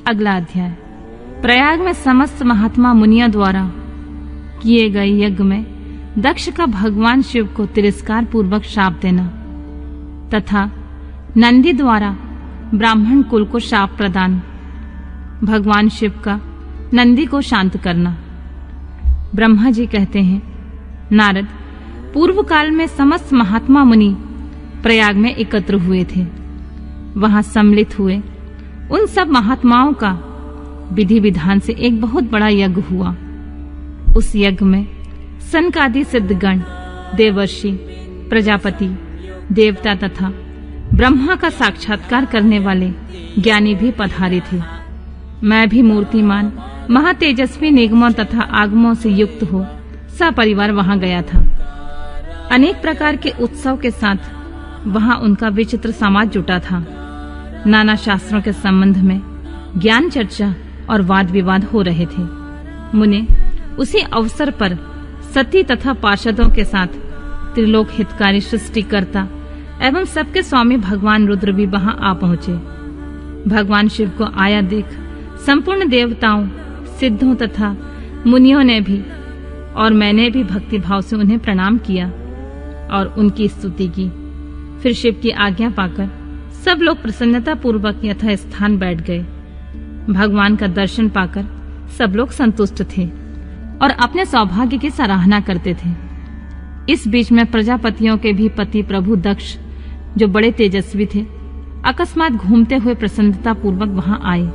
अगला अध्याय। प्रयाग में समस्त महात्मा मुनियों द्वारा किए गए यज्ञ में दक्ष का भगवान शिव को तिरस्कार पूर्वक शाप देना तथा नंदी द्वारा ब्राह्मण कुल को शाप प्रदान, भगवान शिव का नंदी को शांत करना। ब्रह्मा जी कहते हैं, नारद, पूर्व काल में समस्त महात्मा मुनि प्रयाग में एकत्र हुए थे। वहां सम्मिलित हुए उन सब महात्माओं का विधि विधान से एक बहुत बड़ा यज्ञ हुआ। उस यज्ञ में सनकादि सिद्धगण, देवर्षि, प्रजापति, देवता तथा ब्रह्मा का साक्षात्कार करने वाले ज्ञानी भी पधारे थे। मैं भी मूर्तिमान महातेजस्वी निगमों तथा आगमों से युक्त हो सपरिवार वहां गया था। अनेक प्रकार के उत्सव के साथ वहां उनका विचित्र समाज जुटा था। नाना शास्त्रों के संबंध में ज्ञान चर्चा और वाद विवाद हो रहे थे। मुने उसी अवसर पर सती तथा पार्षदों के साथ त्रिलोक हितकारी सृष्टिकर्ता एवं सबके स्वामी भगवान रुद्र भी वहां आ पहुंचे। भगवान शिव को आया देख संपूर्ण देवताओं, सिद्धों तथा मुनियों ने भी और मैंने भी भक्ति भाव से उन्हें प्रणाम किया और उनकी स्तुति की। फिर शिव की आज्ञा पाकर सब लोग प्रसन्नता पूर्वक यथा स्थान बैठ गए। भगवान का दर्शन पाकर सब लोग संतुष्ट थे और अपने सौभाग्य की सराहना करते थे। इस बीच में प्रजापतियों के भी पति प्रभु दक्ष, जो बड़े तेजस्वी थे, अकस्मात घूमते हुए प्रसन्नता पूर्वक वहां आए।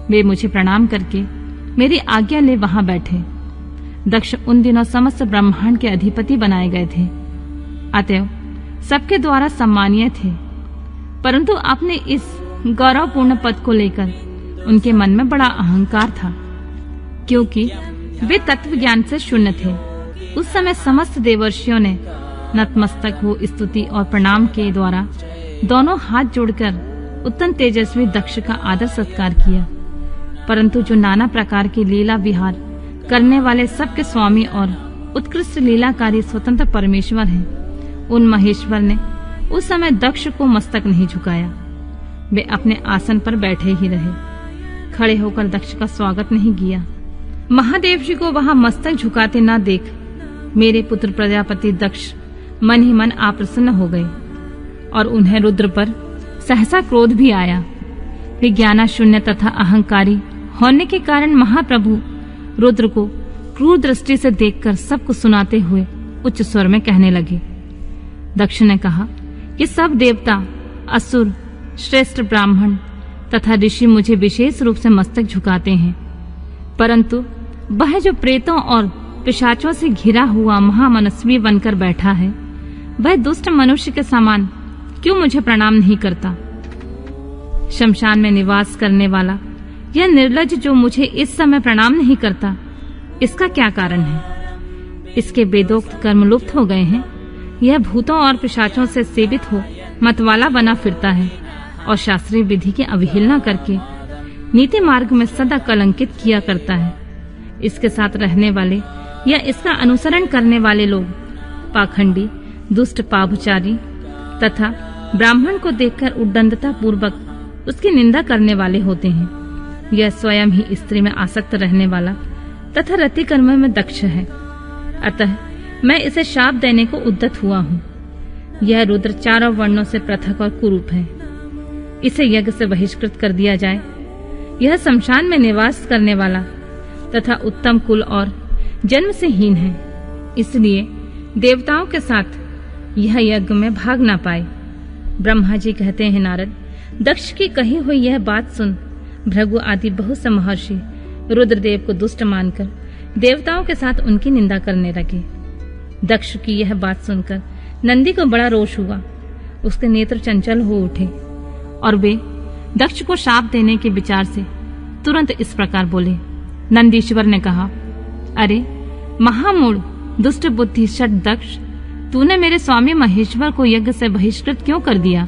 वे मुझे प्रणाम करके मेरी आज्ञा ले वहां बैठे। दक्ष उन दिनों समस्त ब्रह्मांड के अधिपति बनाए गए थे, अतएव सबके द्वारा सम्मानीय थे। परंतु अपने इस गौरवपूर्ण पद को लेकर उनके मन में बड़ा अहंकार था, क्योंकि वे तत्व ज्ञान से शून्य थे। उस समय समस्त देवर्षियों ने नतमस्तक हो स्तुति और प्रणाम के द्वारा दोनों हाथ जोड़कर उत्तम तेजस्वी दक्ष का आदर सत्कार किया। परंतु जो नाना प्रकार की लीला विहार करने वाले सबके स्वामी और उत्कृष्ट लीलाकारी स्वतंत्र परमेश्वर हैं, उन महेश्वर ने उस समय दक्ष को मस्तक नहीं झुकाया। वे अपने आसन पर बैठे ही रहे, खड़े होकर दक्ष का स्वागत नहीं किया। महादेव जी को वहां मस्तक झुकाते न देख मेरे पुत्र प्रजापति दक्ष मन ही मन अप्रसन्न हो गए और उन्हें रुद्र पर सहसा क्रोध भी आया। वे ज्ञानाशून्य तथा अहंकारी होने के कारण महाप्रभु रुद्र को क्रूर दृष्टि से देखकर सबको सुनाते हुए उच्च स्वर में कहने लगे। दक्ष ने कहा कि सब देवता, असुर, श्रेष्ठ ब्राह्मण तथा ऋषि मुझे विशेष रूप से मस्तक झुकाते हैं, परंतु वह जो प्रेतों और पिशाचों से घिरा हुआ महामनस्वी बनकर बैठा है, वह दुष्ट मनुष्य के समान क्यों मुझे प्रणाम नहीं करता। शमशान में निवास करने वाला यह निर्लज्ज जो मुझे इस समय प्रणाम नहीं करता, इसका क्या कारण है? इसके वेदोक्त कर्म लुप्त हो गए हैं। यह भूतों और पिशाचों से सेवित हो मतवाला बना फिरता है और शास्त्रीय विधि की अवहेलना करके नीति मार्ग में सदा कलंकित किया करता है। इसके साथ रहने वाले या इसका अनुसरण करने वाले लोग पाखंडी, दुष्ट, पापचारी तथा ब्राह्मण को देखकर उद्दंडता पूर्वक उसकी निंदा करने वाले होते हैं। यह स्वयं ही स्त्री में आसक्त रहने वाला तथा रति कर्म में दक्ष है, अतः मैं इसे शाप देने को उद्यत हुआ हूँ। यह रुद्र चारों वर्णों से पृथक और कुरूप है, इसे यज्ञ से बहिष्कृत कर दिया जाए। यह शमशान में निवास करने वाला तथा उत्तम कुल और जन्म से हीन है, इसलिए देवताओं के साथ यह यज्ञ में भाग न पाए। ब्रह्मा जी कहते हैं, नारद, दक्ष की कही हुई यह बात सुन भृगु आदि बहुत से महर्षि रुद्रदेव को दुष्ट मानकर देवताओं के साथ उनकी निंदा करने लगे। दक्ष की यह बात सुनकर नंदी को बड़ा रोष हुआ, उसके नेत्र चंचल हो उठे और वे दक्ष को शाप देने के विचार से तुरंत इस प्रकार बोले। नंदीश्वर ने कहा, अरे महामूढ़, दुष्ट बुद्धि षट दक्ष, तूने मेरे स्वामी महेश्वर को यज्ञ से बहिष्कृत क्यों कर दिया?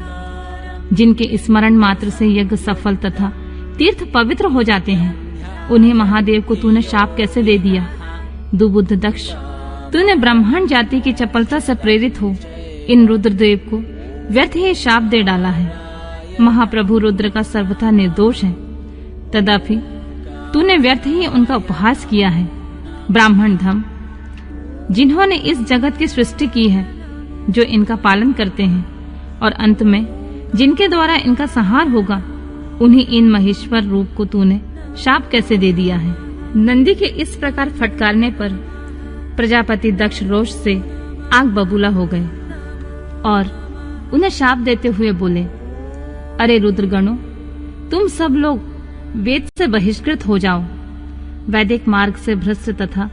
जिनके स्मरण मात्र से यज्ञ सफल तथा तीर्थ पवित्र हो जाते हैं, उन्हें महादेव को तूने शाप कैसे दे दिया? दुबुद्ध दक्ष, तूने ब्राह्मण जाति की चपलता से प्रेरित हो इन रुद्रदेव को व्यर्थ ही शाप दे डाला है। महाप्रभु रुद्र का सर्वथा निर्दोष है तदापि तूने व्यर्थ ही उनका उपहास किया है। ब्राह्मण धम, जिन्होंने इस जगत की सृष्टि की है, जो इनका पालन करते हैं और अंत में जिनके द्वारा इनका संहार होगा, उन्हीं इन महेश्वर रूप को तूने शाप कैसे दे दिया है। नंदी के इस प्रकार फटकारने पर प्रजापति दक्ष रोष से आग बबूला हो गए और उन्हें शाप देते हुए बोले, अरे रुद्रगणों, तुम सब लोग वेद से बहिष्कृत हो जाओ, वैदिक मार्ग से भ्रष्ट तथा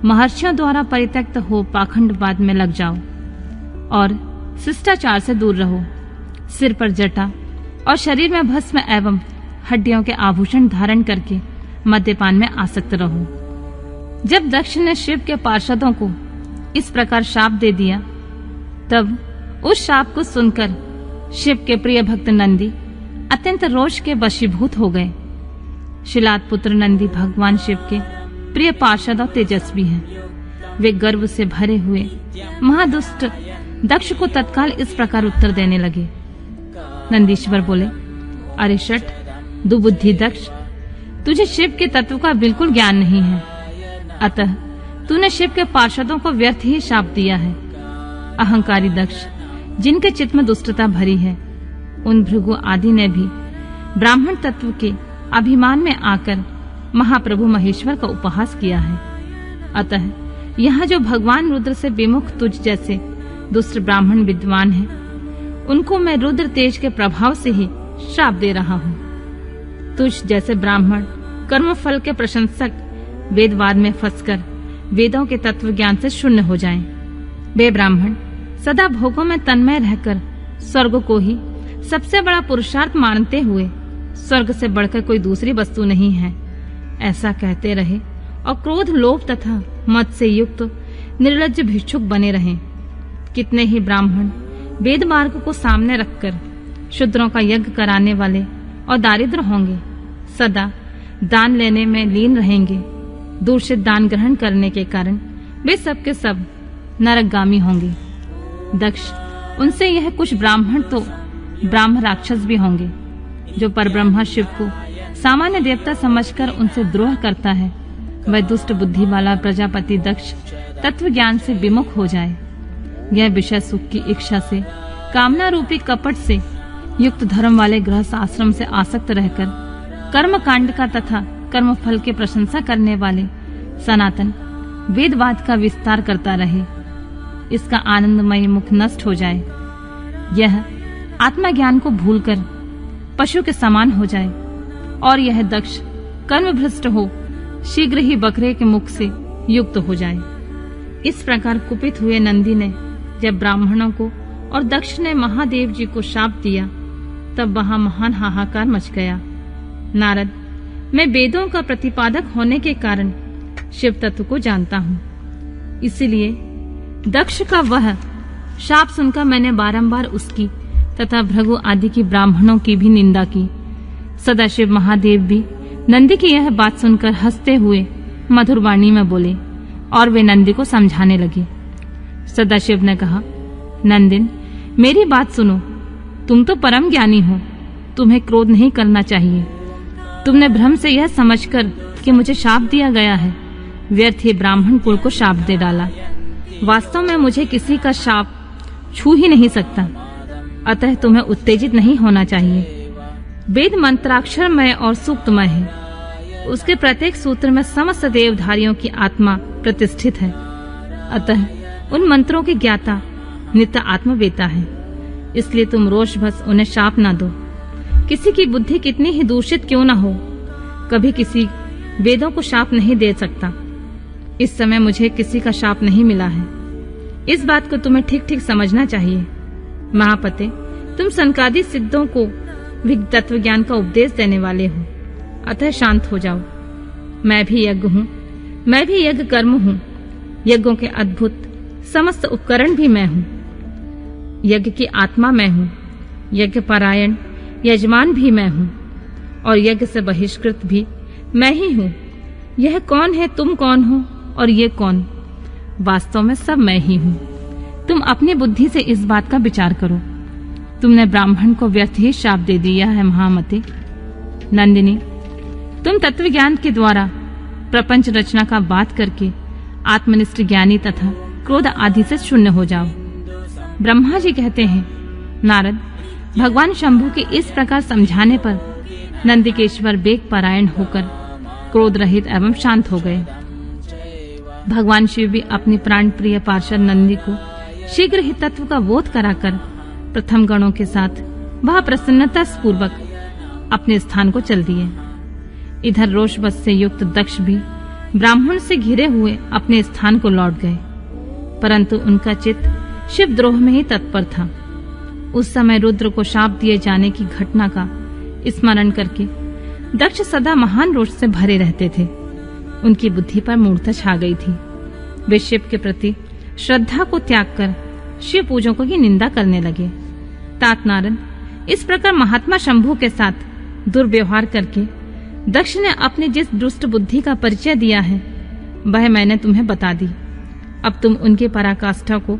महर्षियों द्वारा परित्यक्त हो पाखंडवाद में लग जाओ और शिष्टाचार से दूर रहो। सिर पर जटा और शरीर में भस्म एवं हड्डियों के आभूषण धारण करके मद्यपान में आसक्त रहो। जब दक्ष ने शिव के पार्षदों को इस प्रकार शाप दे दिया, तब उस शाप को सुनकर शिव के प्रिय भक्त नंदी अत्यंत रोष के वशीभूत हो गए। शिलाद पुत्र नंदी भगवान शिव के प्रिय पार्षद और तेजस्वी हैं। वे गर्व से भरे हुए महादुष्ट दक्ष को तत्काल इस प्रकार उत्तर देने लगे। नंदीश्वर बोले, अरे शठ, दुबुद्धि दक्ष, तुझे शिव के तत्व का बिल्कुल ज्ञान नहीं है, अतः तूने शिव के पार्षदों को व्यर्थ ही शाप दिया है। अहंकारी दक्ष, जिनके चित्त में दुष्टता भरी है, उन भृगु आदि ने भी ब्राह्मण तत्व के अभिमान में आकर महाप्रभु महेश्वर का उपहास किया है। अतः यहाँ जो भगवान रुद्र से विमुख तुझ जैसे दुष्ट ब्राह्मण विद्वान हैं, उनको मैं रुद्र तेज के प्रभाव से ही श्राप दे रहा हूँ। तुझ जैसे ब्राह्मण कर्म फल के प्रशंसक वेदवाद में फंसकर वेदों के तत्व ज्ञान से शून्य हो जाएं। वे ब्राह्मण सदा भोगों में तन्मय रहकर स्वर्ग को ही सबसे बड़ा पुरुषार्थ मानते हुए स्वर्ग से बढ़कर कोई दूसरी वस्तु नहीं है, ऐसा कहते रहे और क्रोध, लोभ तथा मद से युक्त निर्लज्ज भिक्षुक बने रहें। कितने ही ब्राह्मण वेद मार्ग को सामने रखकर शूद्रों का यज्ञ कराने वाले और दारिद्र होंगे, सदा दान लेने में लीन रहेंगे। दूषित दान ग्रहण करने के कारण वे सबके सब नरकगामी होंगे। दक्ष, उनसे यह कुछ ब्राह्मण तो ब्राह्म राक्षस भी होंगे, जो परब्रह्मा शिव को सामान्य देवता समझकर उनसे द्रोह करता है, वह दुष्ट बुद्धि वाला प्रजापति दक्ष तत्व ज्ञान से विमुख हो जाए। यह विषय सुख की इच्छा से, कामना रूपी कपट से युक्त धर्म वाले गृहस्थ आश्रम से आसक्त रहकर कर्म कांड का तथा कर्म फल के प्रशंसा करने वाले सनातन वेदवाद का विस्तार करता रहे। इसका आनंदमय मुख नष्ट हो जाए। यह आत्मज्ञान को भूलकर पशु के समान हो जाए और यह दक्ष कर्म भ्रष्ट हो शीघ्र ही बकरे के मुख से युक्त हो जाए। इस प्रकार कुपित हुए नंदी ने जब ब्राह्मणों को और दक्ष ने महादेव जी को शाप दिया, तब वहां महान हाहाकार मच गया। नारद, मैं वेदों का प्रतिपादक होने के कारण शिव तत्व को जानता हूँ, इसलिए दक्ष का वह शाप सुनकर मैंने बारंबार उसकी तथा भृगु आदि की ब्राह्मणों की भी निंदा की। सदाशिव महादेव भी नंदी की यह बात सुनकर हंसते हुए मधुर वाणी में बोले और वे नंदी को समझाने लगे। सदाशिव ने कहा, नंदिन, मेरी बात सुनो, तुम तो परम ज्ञानी हो, तुम्हें क्रोध नहीं करना चाहिए। तुमने भ्रम से यह समझकर कि मुझे शाप दिया गया है, व्यर्थ ही ब्राह्मण कुल को शाप दे डाला। वास्तव में मुझे किसी का शाप छू ही नहीं सकता, अतः तुम्हें उत्तेजित नहीं होना चाहिए। वेद मंत्राक्षरमय और सूक्तमय है, उसके प्रत्येक सूत्र में समस्त देवधारियों की आत्मा प्रतिष्ठित है, अतः उन मंत्रों के ज्ञाता नित्य आत्मवेता है। इसलिए तुम रोषवश उन्हें शाप न दो। किसी की बुद्धि कितनी ही दूषित क्यों न हो, कभी किसी वेदों को शाप नहीं दे सकता। इस समय मुझे किसी का शाप नहीं मिला है, इस बात को तुम्हें ठीक ठीक समझना चाहिए। महापते, तुम सनकादि सिद्धों को भी तत्व ज्ञान का उपदेश देने वाले हो, अतः शांत हो जाओ। मैं भी यज्ञ हूँ, मैं भी यज्ञ कर्म हूँ, यज्ञों के अद्भुत समस्त उपकरण भी मैं हूँ। यज्ञ की आत्मा मैं हूँ, यज्ञ परायण यजमान भी मैं हूँ और यज्ञ से बहिष्कृत भी मैं ही हूँ। यह कौन है, तुम कौन हो और ये कौन? वास्तव में सब मैं ही हूँ। तुम अपनी बुद्धि से इस बात का विचार करो। तुमने ब्राह्मण को व्यर्थ ही शाप दे दिया है महामते। नंदिनी, तुम तत्व ज्ञान के द्वारा प्रपंच रचना का बात करके आत्मनिष्ठ ज्ञानी तथा क्रोध आदि से शून्य हो जाओ। ब्रह्मा जी कहते हैं, नारद, भगवान शंभु के इस प्रकार समझाने पर नंदिकेश्वर वेग परायण होकर क्रोध रहित एवं शांत हो गए। भगवान शिव भी अपनी प्राण प्रिय पार्षद नंदी को शीघ्र ही तत्व का बोध कराकर प्रथम गणों के साथ वह प्रसन्नता पूर्वक अपने स्थान को चल दिए। इधर रोषवश से युक्त दक्ष भी ब्राह्मण से घिरे हुए अपने स्थान को लौट गए, परंतु उनका चित्त शिवद्रोह में ही तत्पर था। उस समय रुद्र को शाप दिए जाने की घटना का स्मरण करके दक्ष सदा महान रोष से भरे रहते थे। उनकी बुद्धि पर मूर्छा छा गई थी। वे शिव के प्रति श्रद्धा को त्याग कर शिव पूजकों की निंदा करने लगे। तात नारद, इस प्रकार महात्मा शंभु के साथ दुर्व्यवहार करके दक्ष ने अपनी जिस दुष्ट बुद्धि का परिचय दिया है वह मैंने तुम्हें बता दी। अब तुम उनके पराकाष्ठा को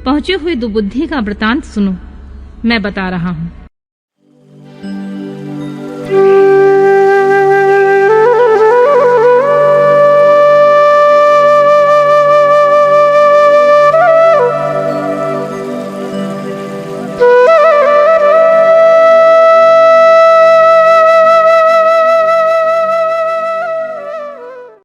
पहुंची हुई दुबुद्धि का वृतांत सुनो। मैं बता रहा हूँ।